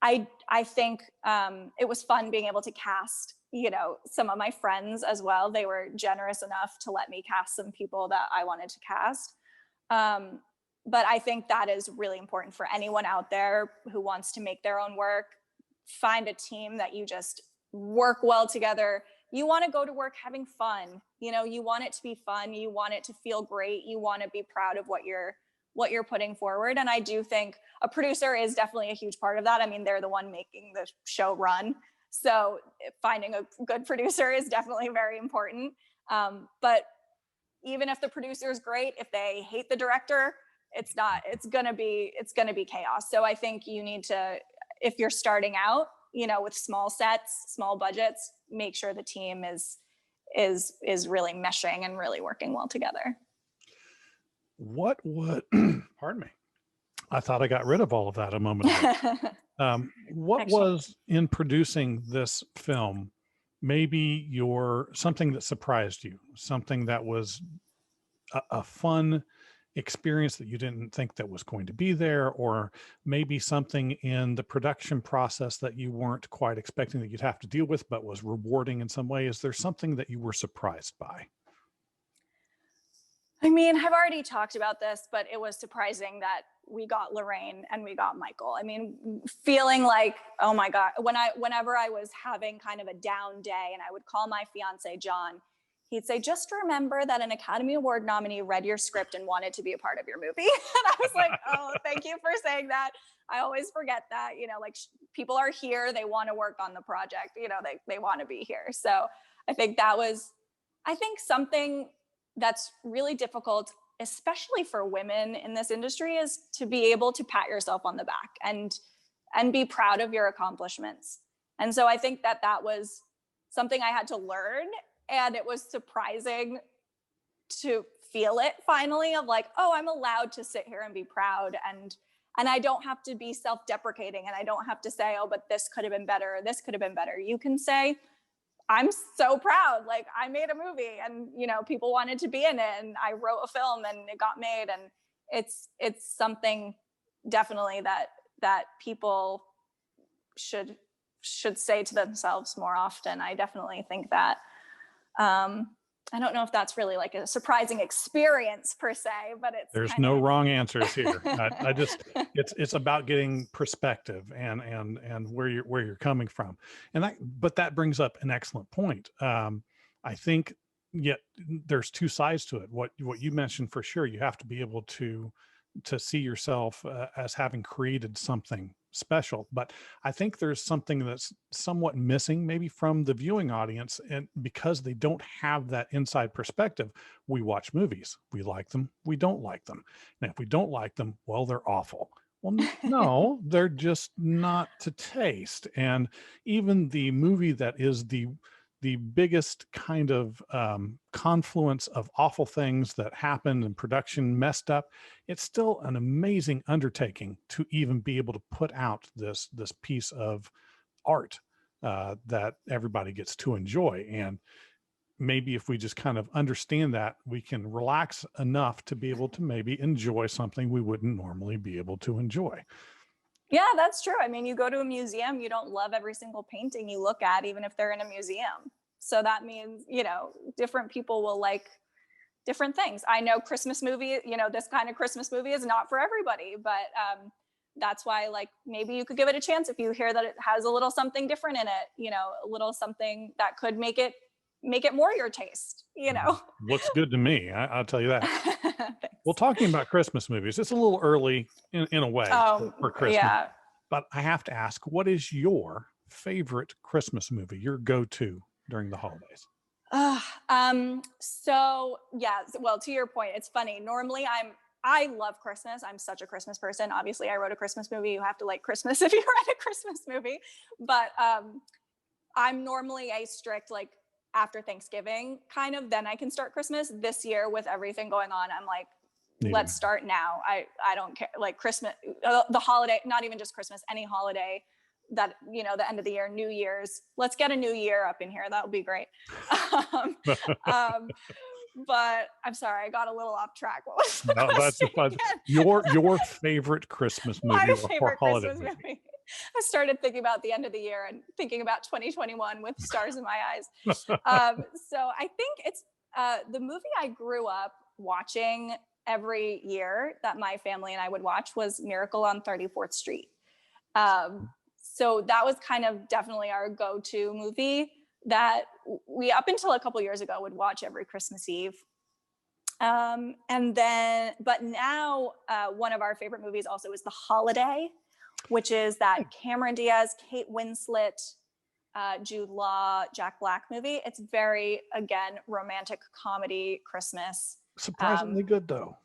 I think it was fun being able to cast, some of my friends as well. They were generous enough to let me cast some people that I wanted to cast. But I think that is really important for anyone out there who wants to make their own work. Find a team that you just work well together. You want to go to work having fun. You want it to be fun. You want it to feel great. You want to be proud of what you're putting forward. And I do think a producer is definitely a huge part of that. I mean, they're the one making the show run. So finding a good producer is definitely very important. But even if the producer is great, if they hate the director, it's gonna be chaos. So I think you need to, if you're starting out, with small sets, small budgets, make sure the team is really meshing and really working well together. What would, pardon me, I thought I got rid of all of that a moment ago. What Excellent. was in producing this film, maybe something that surprised you, something that was a fun experience that you didn't think that was going to be there, or maybe something in the production process that you weren't quite expecting that you'd have to deal with, but was rewarding in some way? Is there something that you were surprised by? I mean, I've already talked about this, but it was surprising that we got Lorraine and we got Michael. I mean, feeling like, oh my God, whenever I was having kind of a down day and I would call my fiance, John, he'd say, just remember that an Academy Award nominee read your script and wanted to be a part of your movie. And I was like, oh, thank you for saying that. I always forget that, like people are here, they want to work on the project, they want to be here. So I think that was, something that's really difficult, especially for women in this industry, is to be able to pat yourself on the back and be proud of your accomplishments. And so I think that was something I had to learn. And it was surprising to feel it finally, of like, oh, I'm allowed to sit here and be proud. And I don't have to be self-deprecating, and I don't have to say, oh, but this could have been better, or this could have been better. You can say, I'm so proud. Like, I made a movie, and, people wanted to be in it, and I wrote a film and it got made. And it's something definitely that people should say to themselves more often. I definitely think that, I don't know if that's really like a surprising experience per se, but there's no wrong answers here. I just, it's about getting perspective and where you're coming from. But that brings up an excellent point. I think yet there's two sides to it. What you mentioned, for sure, you have to be able to see yourself as having created something special. But I think there's something that's somewhat missing maybe from the viewing audience, and because they don't have that inside perspective. We watch movies, we like them, we don't like them, and if we don't like them, well, they're awful. Well, no, they're just not to taste. And even the movie that is the biggest kind of confluence of awful things that happened and production messed up, it's still an amazing undertaking to even be able to put out this piece of art that everybody gets to enjoy. And maybe if we just kind of understand that, we can relax enough to be able to maybe enjoy something we wouldn't normally be able to enjoy. Yeah, that's true. I mean, you go to a museum, you don't love every single painting you look at, even if they're in a museum. So that means, different people will like different things. I know Christmas movie, this kind of Christmas movie is not for everybody, but that's why, like, maybe you could give it a chance if you hear that it has a little something different in it, a little something that could make it more your taste, Looks good to me. I'll tell you that. Well, talking about Christmas movies, it's a little early in a way for Christmas. Yeah. But I have to ask, what is your favorite Christmas movie, your go-to during the holidays? So yeah, well, to your point, it's funny. Normally I love Christmas. I'm such a Christmas person. Obviously I wrote a Christmas movie. You have to like Christmas if you write a Christmas movie, but, I'm normally a strict, like, after Thanksgiving kind of, then I can start Christmas. This year with everything going on, I'm like, let's start now. I don't care. Like Christmas, the holiday, not even just Christmas, any holiday that, the end of the year, New Year's, let's get a new year up in here. That would be great. But I'm sorry, I got a little off track. What was the question again? Your favorite Christmas movie? My favorite Christmas movie. I started thinking about the end of the year and thinking about 2021 with stars in my eyes. So I think it's the movie I grew up watching every year that my family and I would watch was Miracle on 34th Street. So that was kind of definitely our go-to movie that we, up until a couple years ago, would watch every Christmas Eve. But now one of our favorite movies also is The Holiday, which is that Cameron Diaz, Kate Winslet, Jude Law, Jack Black movie. It's very, again, romantic comedy Christmas. Surprisingly good though.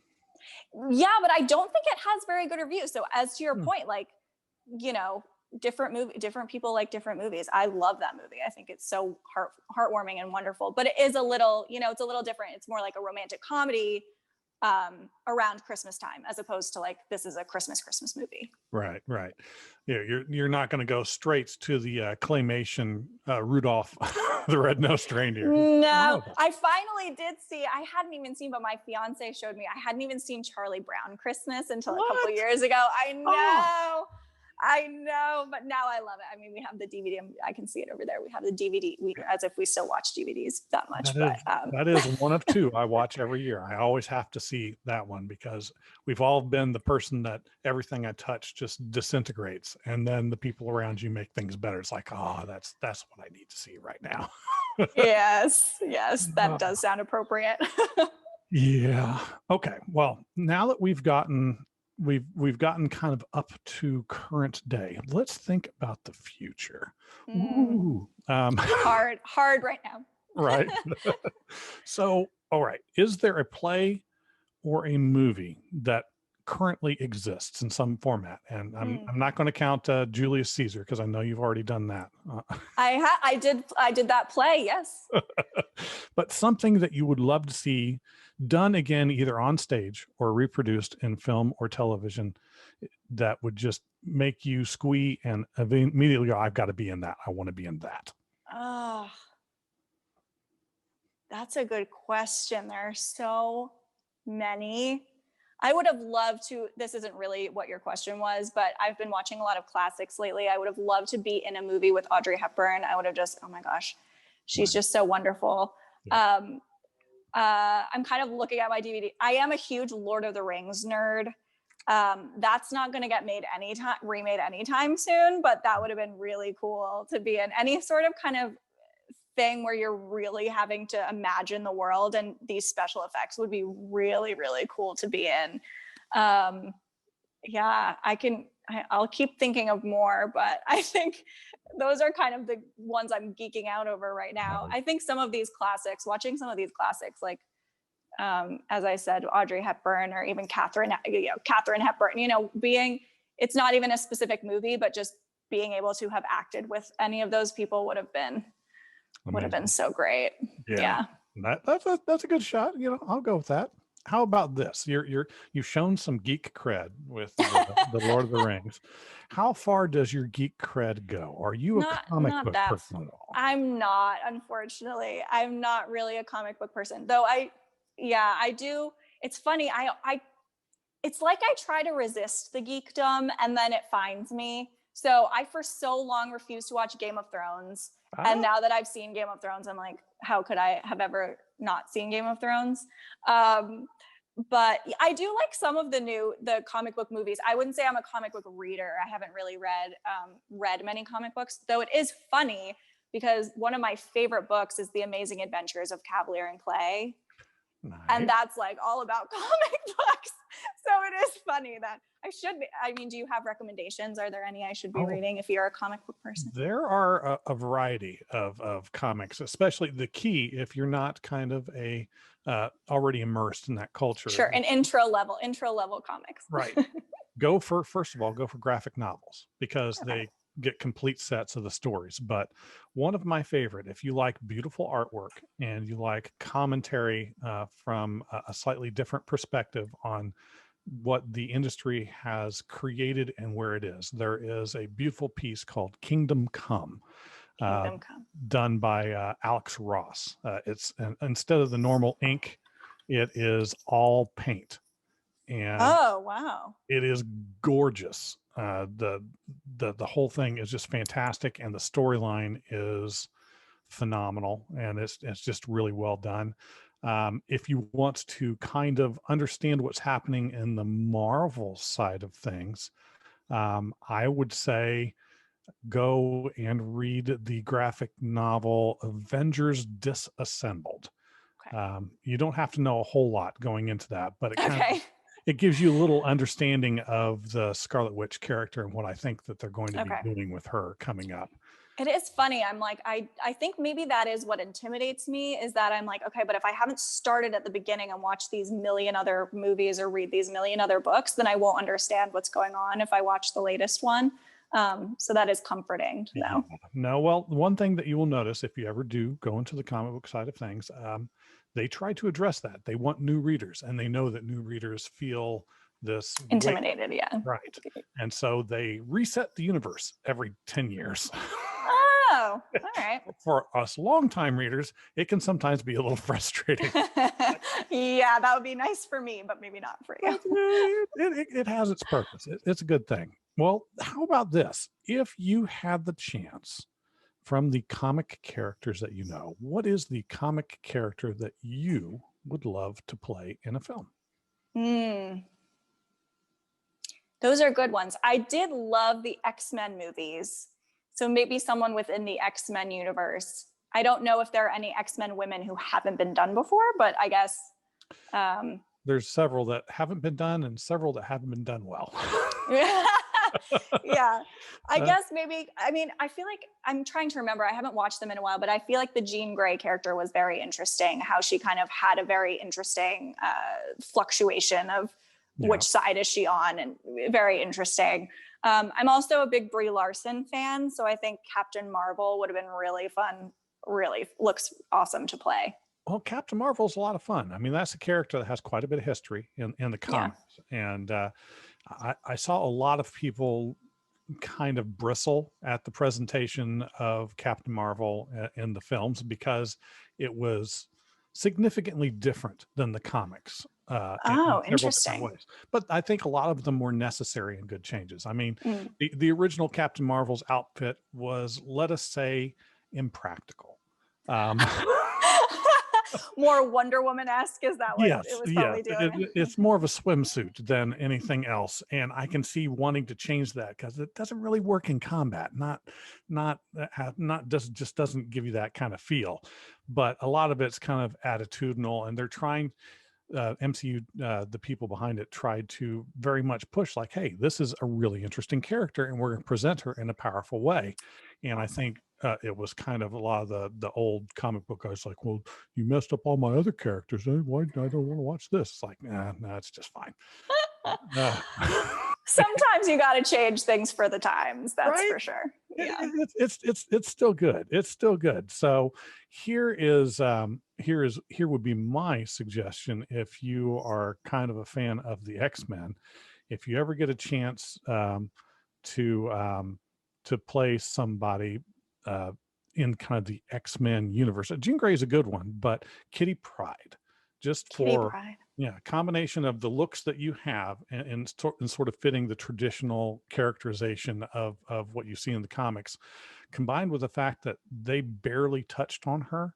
Yeah, but I don't think it has very good reviews. So as to your point, like, different people like different movies. I love that movie. I think it's so heartwarming and wonderful, but it is a little, it's a little different. It's more like a romantic comedy around Christmas time, as opposed to like, this is a Christmas movie. Right. Yeah. You're not going to go straight to the claymation Rudolph the Red-Nosed Reindeer. No, I finally did see, I hadn't even seen, but my fiance showed me, I hadn't even seen Charlie Brown Christmas until a couple years ago. I know, but now I love it. I mean, we have the DVD. I can see it over there. We have the DVD, as if we still watch DVDs that much. That is one of two I watch every year. I always have to see that one because we've all been the person that everything I touch just disintegrates, and then the people around you make things better. It's like, oh, that's what I need to see right now. Yes, yes, that Uh, does sound appropriate. yeah. Okay. Well, now that we've gotten kind of up to current day, let's think about the future. Mm, Ooh. hard right now. Right. So, all right. Is there a play or a movie that currently exists in some format? And Mm. I'm not going to count Julius Caesar because I know you've already done that. I did that play. Yes. But something that you would love to see done again, either on stage or reproduced in film or television, that would just make you squee and immediately go, I've got to be in that. I want to be in that. Oh, that's a good question. There are so many. I would have loved to. This isn't really what your question was, but I've been watching a lot of classics lately. I would have loved to be in a movie with Audrey Hepburn. I would have just, oh my gosh, she's Right. just so wonderful. Yeah. Um, I'm kind of looking at my DVD. I am a huge Lord of the Rings nerd. That's not going to get remade anytime soon, but that would have been really cool to be in any sort of kind of thing where you're really having to imagine the world, and these special effects would be really, really cool to be in. Yeah, I'll keep thinking of more, but I think those are kind of the ones I'm geeking out over right now. Right. I think watching some of these classics, like as I said, Audrey Hepburn, or even Katharine Hepburn, it's not even a specific movie, but just being able to have acted with any of those people would have been Amazing. so great. Yeah. Yeah. That's a good shot. I'll go with that. How about this? You've shown some geek cred with the Lord of the Rings. How far does your geek cred go? Are you a comic Not book that person at all? I'm not, unfortunately. I'm not really a comic book person. Though I do. It's funny. It's like I try to resist the geekdom and then it finds me. So I for so long refused to watch Game of Thrones. And Ah, now that I've seen Game of Thrones, I'm like, how could I have ever not seen Game of Thrones? Um, but I do like some of the comic book movies. I wouldn't say I'm a comic book reader. I haven't really read many comic books, though it is funny because one of my favorite books is The Amazing Adventures of Cavalier and Clay, and nice. that's like all about comic books. So it is funny that I should be. I mean, do you have recommendations? Are there any I should be Oh, reading if you're a comic book person? there are a variety of comics, especially the key if you're not kind of a already immersed in that culture. Sure, an intro level comics. Right. First of all, go for graphic novels because Okay. they get complete sets of the stories. But one of my favorite, if you like beautiful artwork and you like commentary from a slightly different perspective on what the industry has created and where it is, there is a beautiful piece called Kingdom Come, uh, Kingdom Come. done by Alex Ross. Instead of the normal ink, it is all paint, and Oh wow. it is gorgeous. The whole thing is just fantastic, and the storyline is phenomenal, and it's just really well done. If you want to kind of understand what's happening in the Marvel side of things, I would say go and read the graphic novel Avengers Disassembled. Okay. You don't have to know a whole lot going into that, but Okay. it gives you a little understanding of the Scarlet Witch character and what I think that they're going to be Okay. doing with her coming up. It is funny. I'm like, I think maybe that is what intimidates me, is that I'm like, okay, but if I haven't started at the beginning and watched these million other movies or read these million other books, then I won't understand what's going on if I watch the latest one. So that is comforting to Yeah. know. No, well, one thing that you will notice if you ever do go into the comic book side of things, they try to address that. They want new readers, and they know that new readers feel this weight, Intimidated, yeah. right? And so they reset the universe every 10 years. Oh, all right. For us longtime readers, it can sometimes be a little frustrating. Yeah, that would be nice for me, but maybe not for you. But it has its purpose. It's a good thing. Well, how about this? If you had the chance from the comic characters that you know, what is the comic character that you would love to play in a film? Mm, those are good ones. I did love the X-Men movies. So maybe someone within the X-Men universe. I don't know if there are any X-Men women who haven't been done before, but I guess um, There's several that haven't been done and several that haven't been done well. yeah. I Uh, guess maybe, I mean, I feel like I'm trying to remember. I haven't watched them in a while, but I feel like the Jean Grey character was very interesting, how she kind of had a very interesting fluctuation of yeah. which side is she on, and very interesting. I'm also a big Brie Larson fan, so I think Captain Marvel would have been really fun, really looks awesome to play. Well, Captain Marvel's a lot of fun. I mean, that's a character that has quite a bit of history in the Yeah. comics. And I saw a lot of people kind of bristle at the presentation of Captain Marvel in the films because it was significantly different than the comics in Oh, several different interesting. ways. But I think a lot of them were necessary and good changes. I mean, Mm. the original Captain Marvel's outfit was, let us say, impractical. Um, More Wonder Woman-esque, is that what it Yes, was yes. probably dealing with? It's more of a swimsuit than anything else, and I can see wanting to change that because it doesn't really work in combat. Not just doesn't give you that kind of feel. But a lot of it's kind of attitudinal, and they're trying. MCU, the people behind it, tried to very much push like, "Hey, this is a really interesting character, and we're going to present her in a powerful way." And I think it was kind of a lot of the old comic book guys like, "Well, you messed up all my other characters. Why I don't want to watch this?" It's like, nah, it's just fine. Uh, Sometimes you got to change things for the times. That's right? for sure. Yeah. It's still good. It's still good. So here would be my suggestion if you are kind of a fan of the X-Men. If you ever get a chance to play somebody uh, in kind of the X-Men universe, Jean Grey is a good one, but Kitty Pryde, just Kitty for Pryde. yeah, combination of the looks that you have and sort of fitting the traditional characterization of what you see in the comics, combined with the fact that they barely touched on her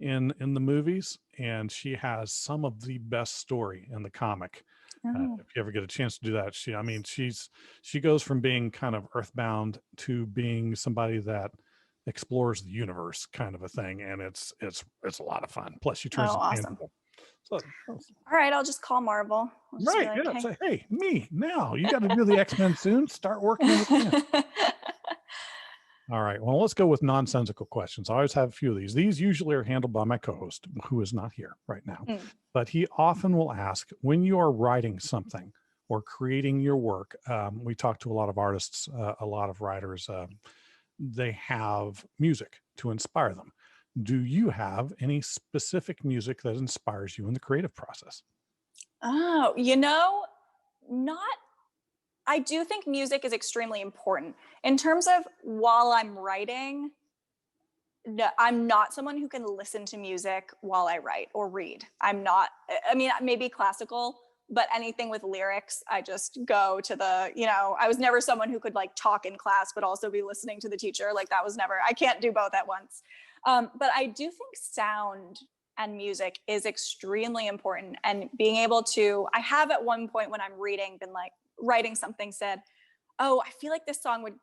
in the movies, and she has some of the best story in the comic. Oh. If you ever get a chance to do that, she goes from being kind of earthbound to being somebody that explores the universe, kind of a thing, and it's a lot of fun. Plus, she Oh, turns awesome. intangible. So All right, I'll just call Marvel. I'll just be right, like, yeah. hey. Say, hey, me now. You got to do the X-Men soon. Start working in the can. All right. Well, let's go with nonsensical questions. I always have a few of these. These usually are handled by my co-host, who is not here right now. Mm. But he often will ask when you are writing something or creating your work. We talk to a lot of artists, a lot of writers. They have music to inspire them. Do you have any specific music that inspires you in the creative process? Oh, not. I do think music is extremely important in terms of while I'm writing. No, I'm not someone who can listen to music while I write or read. I'm not, I mean, maybe classical, but anything with lyrics, I just go to I was never someone who could like talk in class, but also be listening to the teacher. Like that was never, I can't do both at once. But I do think sound and music is extremely important. And being able to, I have at one point when I'm reading been like writing something said, oh, I feel like this song would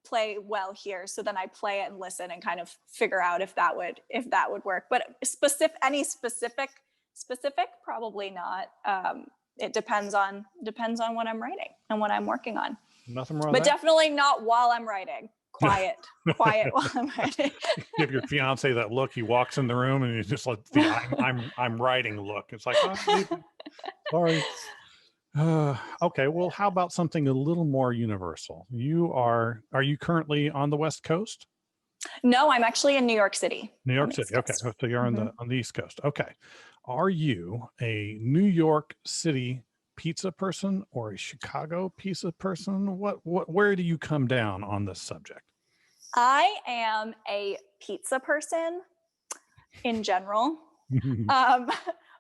play well here, so then I play it and listen and kind of figure out if that would work. But any specific probably not. It depends on what I'm writing and what I'm working on, Nothing wrong but with that. definitely not while I'm writing. Quiet while I'm writing. Give your fiance that look. He walks in the room and he's just like the I'm writing look. It's like, oh, sorry. Okay, well, how about something a little more universal? Are you currently on the West Coast? No, I'm actually in New York City. New York City. Okay, so you're on the East Coast. Okay, are you a New York City pizza person or a Chicago pizza person? Where do you come down on this subject? I am a pizza person in general.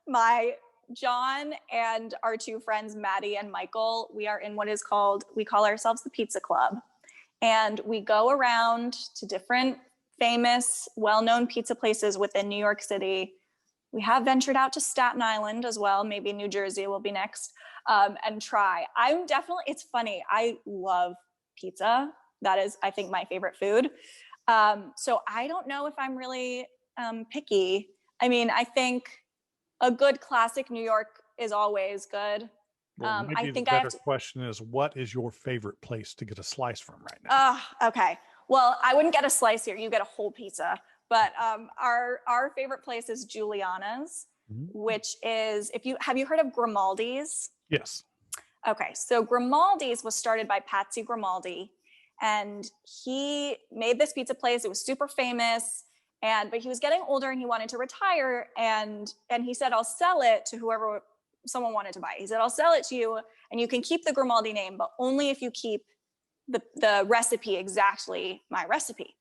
My John and our two friends, Maddie and Michael, we are in we call ourselves the Pizza Club. And we go around to different famous, well-known pizza places within New York City. We have ventured out to Staten Island as well. Maybe New Jersey will be next, and try. It's funny. I love pizza. That is, I think, my favorite food. So I don't know if I'm really picky. I mean, I think a good classic New York is always good. Well, I maybe the think I have better to. question is, what is your favorite place to get a slice from right now? Okay. Well, I wouldn't get a slice here. You get a whole pizza. But our favorite place is Giuliana's, Mhm. which is, if you have you heard of Grimaldi's? Yes. Okay, so Grimaldi's was started by Patsy Grimaldi, and he made this pizza place. It was super famous, but he was getting older and he wanted to retire, and he said, "I'll sell it to whoever someone wanted to buy." He said, "I'll sell it to you, and you can keep the Grimaldi name, but only if you keep the recipe exactly my recipe."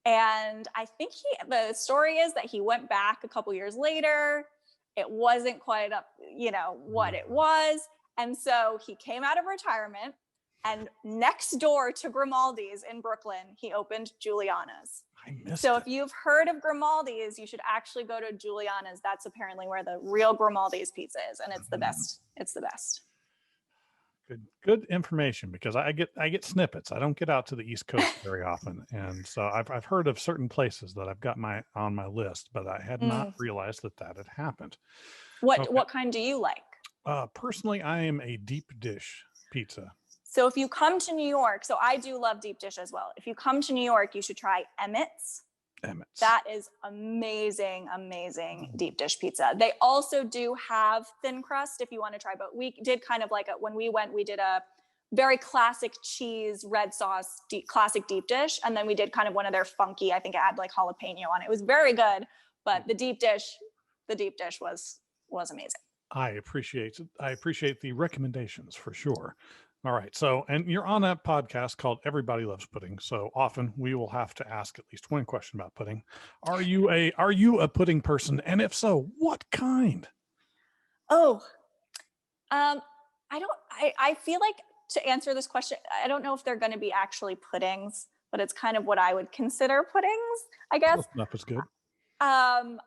And I think the story is that he went back a couple years later. It wasn't quite up, what it was. And so he came out of retirement, and next door to Grimaldi's in Brooklyn, he opened Giuliana's. I missed So it. if you've heard of Grimaldi's, you should actually go to Giuliana's. That's apparently where the real Grimaldi's pizza is, and it's the best. It's the best. Good information, because I get snippets. I don't get out to the East Coast very often, and so I've heard of certain places that I've got on my list, but I had not realized that had happened. Okay. What kind do you like? Personally, I am a deep dish pizza. So if you come to New York, so I do love deep dish as well. If you come to New York, you should try Emmett's. That is amazing, amazing deep dish pizza. They also do have thin crust if you want to try, but we did kind of like when we went, we did a very classic cheese, red sauce, classic deep dish. And then we did kind of one of their funky, I think it had like jalapeno on it. It was very good, but the deep dish was amazing. I appreciate the recommendations for sure. All right. So, and you're on a podcast called Everybody Loves Pudding. So often we will have to ask at least one question about pudding. Are you a pudding person? And if so, what kind? Oh, I feel like, to answer this question, I don't know if they're going to be actually puddings, but it's kind of what I would consider puddings, I guess. Close enough is good. My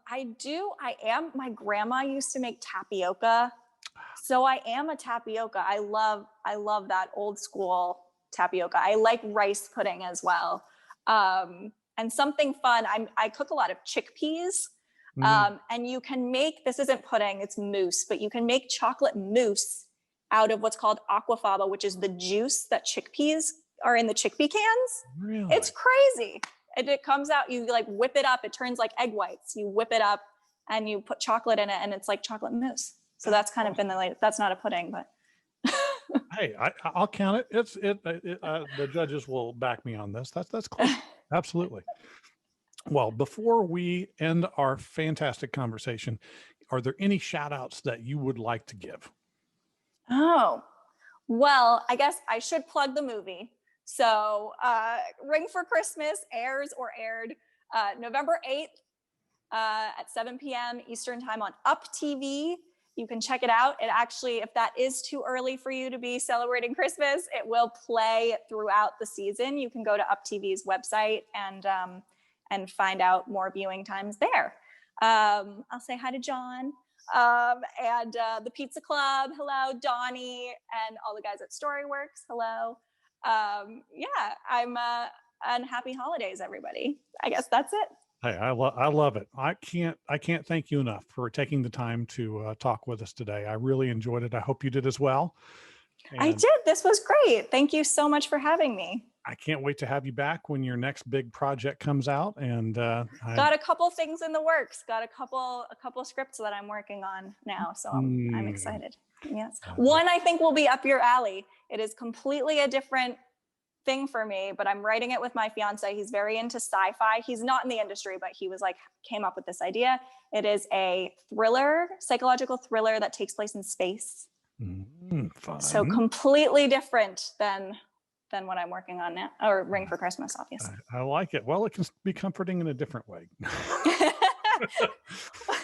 grandma used to make tapioca. So I am a tapioca. I love that old school tapioca. I like rice pudding as well. And something fun, I cook a lot of chickpeas. And you can make, this isn't pudding, it's mousse, but you can make chocolate mousse out of what's called aquafaba, which is the juice that chickpeas are in the chickpea cans. Really? It's crazy. And it comes out, you like whip it up, it turns like egg whites. You whip it up and you put chocolate in it, and it's like chocolate mousse. So that's kind of been that's not a pudding, but. Hey, I'll count it. The judges will back me on this. That's close. Absolutely. Well, before we end our fantastic conversation, are there any shout outs that you would like to give? Oh, well, I guess I should plug the movie. So Ring for Christmas aired November 8th at 7 p.m. Eastern time on Up TV. You can check it out. It actually, if that is too early for you to be celebrating Christmas, it will play throughout the season. You can go to Up TV's website and find out more viewing times there. I'll say hi to John and the Pizza Club. Hello, Donnie, and all the guys at Storyworks. Hello. And happy holidays, everybody. I guess that's it. Hey, I love it. I can't thank you enough for taking the time to talk with us today. I really enjoyed it. I hope you did as well. And I did. This was great. Thank you so much for having me. I can't wait to have you back when your next big project comes out. And got a couple things in the works. Got a couple scripts that I'm working on now. So I'm excited. Yes. One I think will be up your alley. It is completely a different thing for me, but I'm writing it with my fiance. He's very into sci-fi. He's not in the industry, but he was came up with this idea. It is a thriller, psychological thriller that takes place in space. Fun. So completely different than what I'm working on now, or Ring for Christmas, obviously. I like it. Well, it can be comforting in a different way.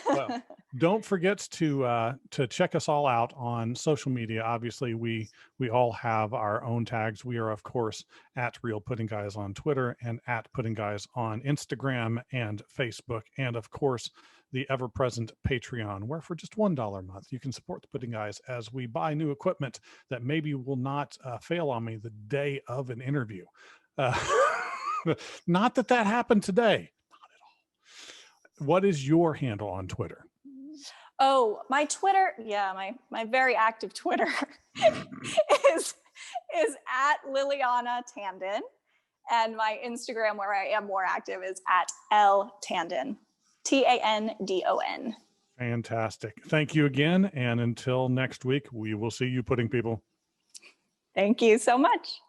Well, don't forget to check us all out on social media. Obviously, we all have our own tags. We are, of course, at Real Pudding Guys on Twitter and at Pudding Guys on Instagram and Facebook, and of course, the ever-present Patreon, where for just $1 a month, you can support the Pudding Guys as we buy new equipment that maybe will not fail on me the day of an interview. Not that happened today. what is your handle on Twitter? Oh, my Twitter, yeah, my very active Twitter is at Liliana Tandon, and my Instagram, where I am more active, is at L Tandon, Tandon. Fantastic. Thank you again. And until next week, we will see you pudding people. Thank you so much.